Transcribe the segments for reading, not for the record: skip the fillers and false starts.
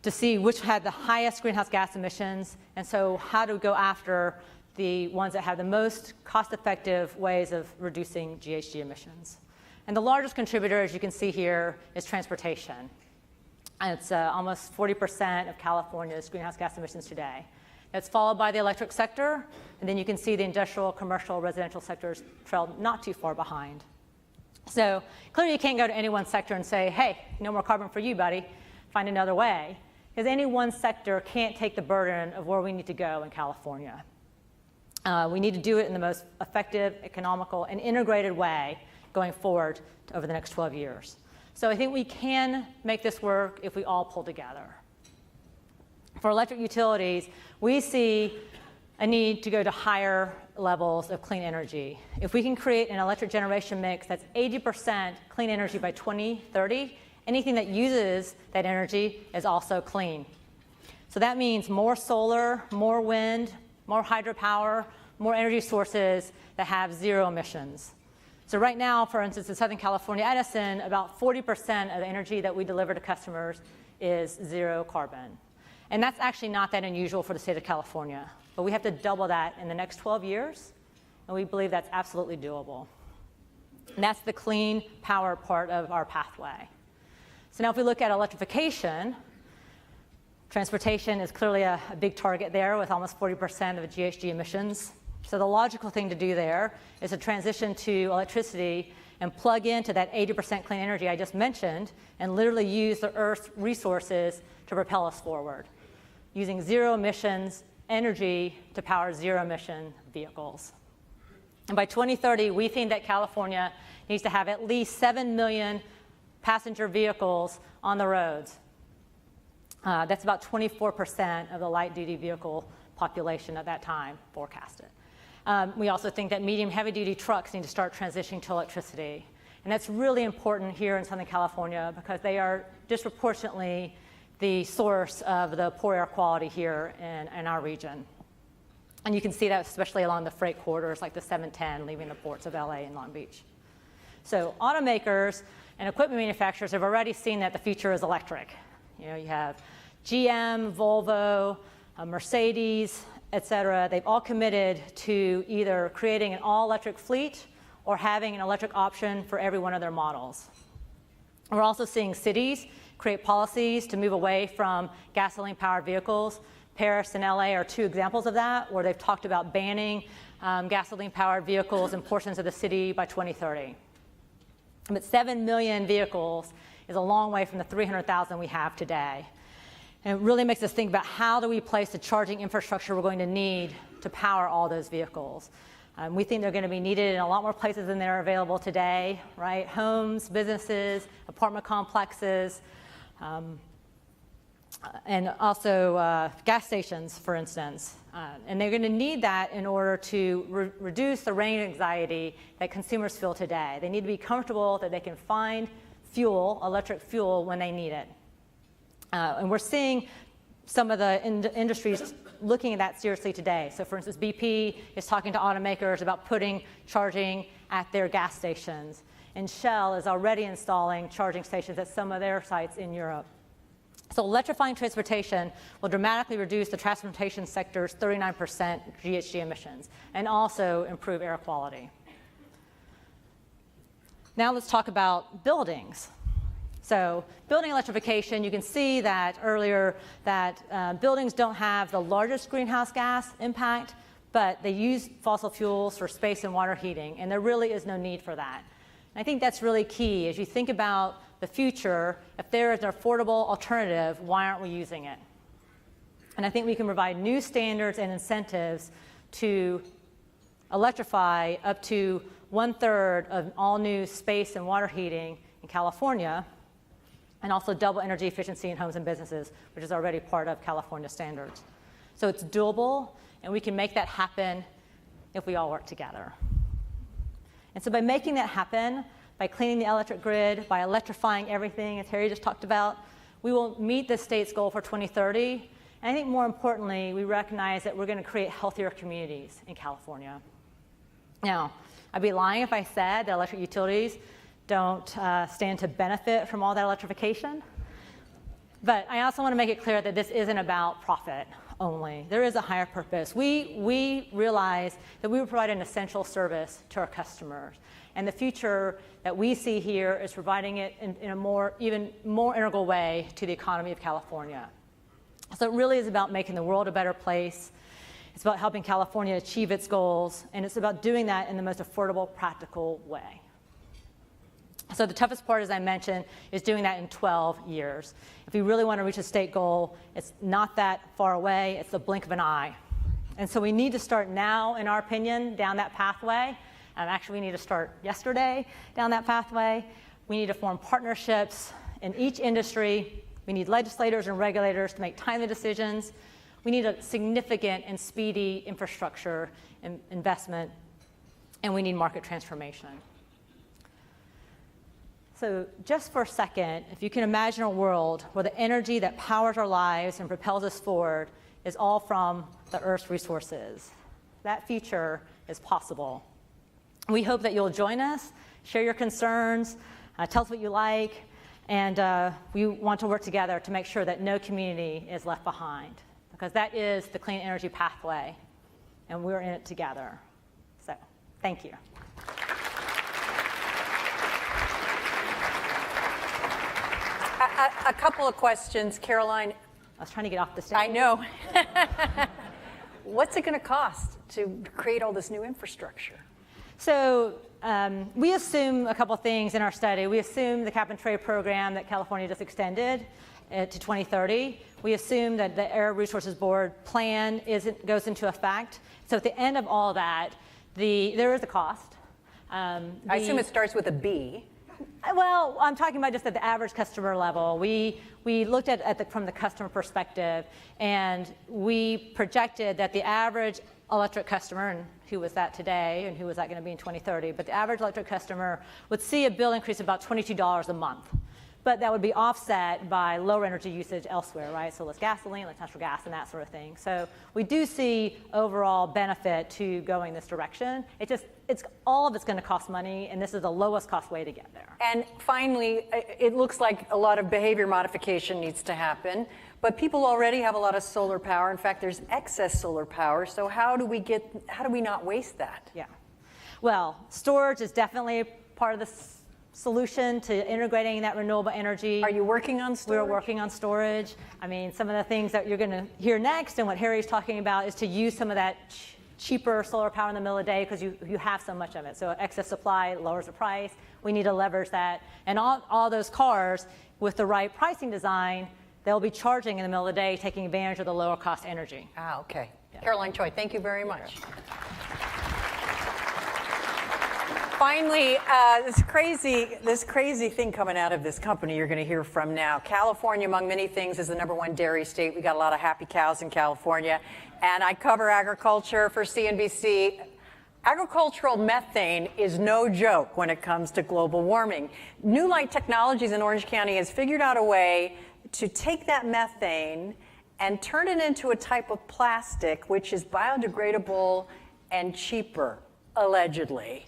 to see which had the highest greenhouse gas emissions, and so how to go after the ones that have the most cost-effective ways of reducing GHG emissions. And the largest contributor, as you can see here, is transportation. And it's almost 40% of California's greenhouse gas emissions today. That's followed by the electric sector, and then you can see the industrial, commercial, residential sectors trail not too far behind. So clearly you can't go to any one sector and say, hey, no more carbon for you, buddy, find another way, because any one sector can't take the burden of where we need to go in California. We need to do it in the most effective, economical, and integrated way going forward over the next 12 years. So I think we can make this work if we all pull together. For electric utilities, we see a need to go to higher levels of clean energy. If we can create an electric generation mix that's 80% clean energy by 2030, anything that uses that energy is also clean. So that means more solar, more wind, more hydropower, more energy sources that have zero emissions. So right now, for instance, in Southern California, Edison, about 40% of the energy that we deliver to customers is zero carbon. And that's actually not that unusual for the state of California. But we have to double that in the next 12 years, and we believe that's absolutely doable. And that's the clean power part of our pathway. So now if we look at electrification, transportation is clearly a big target there with almost 40% of the GHG emissions. So the logical thing to do there is to transition to electricity and plug into that 80% clean energy I just mentioned and literally use the Earth's resources to propel us forward, using zero emissions energy to power zero emission vehicles. And by 2030, we think that California needs to have at least 7 million passenger vehicles on the roads. That's about 24% of the light-duty vehicle population at that time forecasted. We also think that medium heavy-duty trucks need to start transitioning to electricity. And that's really important here in Southern California because they are disproportionately the source of the poor air quality here in our region. And you can see that especially along the freight corridors like the 710 leaving the ports of LA and Long Beach. So automakers and equipment manufacturers have already seen that the future is electric. You know, you have GM, Volvo, Mercedes, et cetera. They've all committed to either creating an all-electric fleet or having an electric option for every one of their models. We're also seeing cities create policies to move away from gasoline-powered vehicles. Paris and LA are two examples of that, where they've talked about banning gasoline-powered vehicles in portions of the city by 2030. But 7 million vehicles is a long way from the 300,000 we have today. And it really makes us think about how do we place the charging infrastructure we're going to need to power all those vehicles. We think they're going to be needed in a lot more places than they're available today, right? Homes, businesses, apartment complexes, and also gas stations, for instance. And they're going to need that in order to reduce the range anxiety that consumers feel today. They need to be comfortable that they can find fuel, electric fuel, when they need it. And we're seeing some of the industries looking at that seriously today. So for instance, BP is talking to automakers about putting charging at their gas stations. And Shell is already installing charging stations at some of their sites in Europe. So electrifying transportation will dramatically reduce the transportation sector's 39% GHG emissions and also improve air quality. Now let's talk about buildings. So building electrification, you can see that earlier that buildings don't have the largest greenhouse gas impact, but they use fossil fuels for space and water heating, and there really is no need for that. And I think that's really key. As you think about the future, if there is an affordable alternative, why aren't we using it? And I think we can provide new standards and incentives to electrify up to 1/3 of all new space and water heating in California, and also double energy efficiency in homes and businesses, which is already part of California standards. So it's doable, and we can make that happen if we all work together. And so by making that happen, by cleaning the electric grid, by electrifying everything, as Harry just talked about, we will meet the state's goal for 2030. And I think more importantly, we recognize that we're going to create healthier communities in California. Now, I'd be lying if I said that electric utilities don't stand to benefit from all that electrification. But I also want to make it clear that this isn't about profit only. There is a higher purpose. We realize that we provide an essential service to our customers. And the future that we see here is providing it in a even more integral way to the economy of California. So it really is about making the world a better place. It's about helping California achieve its goals, and it's about doing that in the most affordable, practical way. So the toughest part, as I mentioned, is doing that in 12 years. If we really want to reach a state goal, it's not that far away. It's the blink of an eye. And so we need to start now, in our opinion, down that pathway. Actually, we need to start yesterday down that pathway. We need to form partnerships in each industry. We need legislators and regulators to make timely decisions. We need a significant and speedy infrastructure investment, and we need market transformation. So just for a second, if you can imagine a world where the energy that powers our lives and propels us forward is all from the Earth's resources, that future is possible. We hope that you'll join us, share your concerns, tell us what you like, and we want to work together to make sure that no community is left behind, because that is the clean energy pathway, and we're in it together. So, thank you. A couple of questions, Caroline. I was trying to get off the stage. I know. What's it going to cost to create all this new infrastructure? So we assume a couple things in our study. We assume the cap and trade program that California just extended to 2030. We assume that the Air Resources Board plan goes into effect. So at the end of all that, there is a cost. I assume it starts with a B. Well, I'm talking about just at the average customer level. We looked at from the customer perspective, and we projected that the average electric customer, and who was that today, and who was that going to be in 2030, but the average electric customer would see a bill increase of about $22 a month. But that would be offset by lower energy usage elsewhere, right? So less gasoline, less natural gas, and that sort of thing. So we do see overall benefit to going this direction. All of it's going to cost money, and this is the lowest cost way to get there. And finally, it looks like a lot of behavior modification needs to happen, but people already have a lot of solar power. In fact, there's excess solar power. So how do we not waste that? Yeah. Well, storage is definitely part of the solution to integrating that renewable energy. Are you working on storage? We're working on storage. I mean, some of the things that you're going to hear next and what Harry's talking about is to use some of that cheaper solar power in the middle of the day because you have so much of it. So excess supply lowers the price. We need to leverage that. And all those cars, with the right pricing design, they'll be charging in the middle of the day, taking advantage of the lower cost energy. Ah, okay. Yeah. Caroline Choi, thank you very much. Finally, this crazy thing coming out of this company you're going to hear from now. California, among many things, is the #1 dairy state. We got a lot of happy cows in California. And I cover agriculture for CNBC. Agricultural methane is no joke when it comes to global warming. New Light Technologies in Orange County has figured out a way to take that methane and turn it into a type of plastic which is biodegradable and cheaper, allegedly.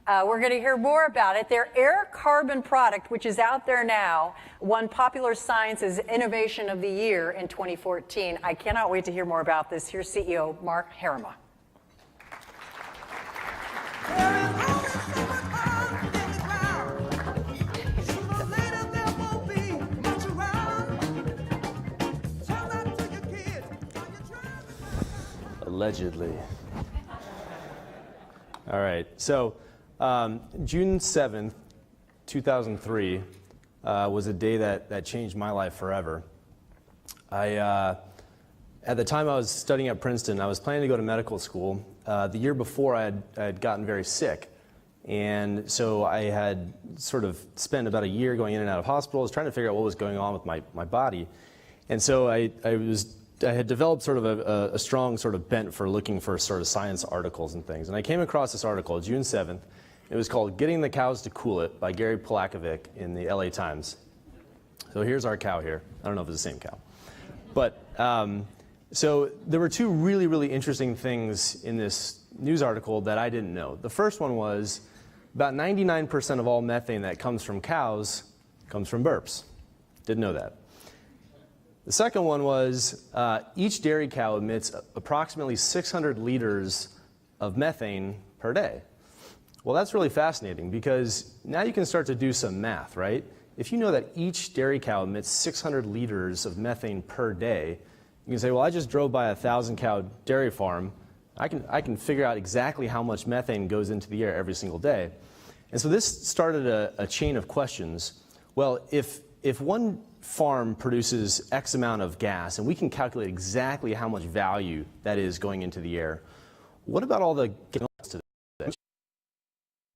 We're going to hear more about it. Their Air Carbon product, which is out there now, won Popular Science's Innovation of the Year in 2014. I cannot wait to hear more about this. Here's CEO Mark Harema. Allegedly. All right. So June 7th, 2003 was a day that changed my life forever. At the time I was studying at Princeton, I was planning to go to medical school. The year before, I had gotten very sick. And so I had sort of spent about a year going in and out of hospitals, trying to figure out what was going on with my body. And so I had developed sort of a strong sort of bent for looking for sort of science articles and things. And I came across this article, June 7th. It was called Getting the Cows to Cool It by Gary Polakovic in the LA Times. So here's our cow here. I don't know if it's the same cow. But so there were two really, really interesting things in this news article that I didn't know. The first one was about 99% of all methane that comes from cows comes from burps. Didn't know that. The second one was each dairy cow emits approximately 600 liters of methane per day. Well, that's really fascinating because now you can start to do some math, right? If you know that each dairy cow emits 600 liters of methane per day, you can say, well, I just drove by a 1,000-cow dairy farm. I can figure out exactly how much methane goes into the air every single day. And so this started a chain of questions. Well, if one farm produces X amount of gas, and we can calculate exactly how much value that is going into the air, what about all the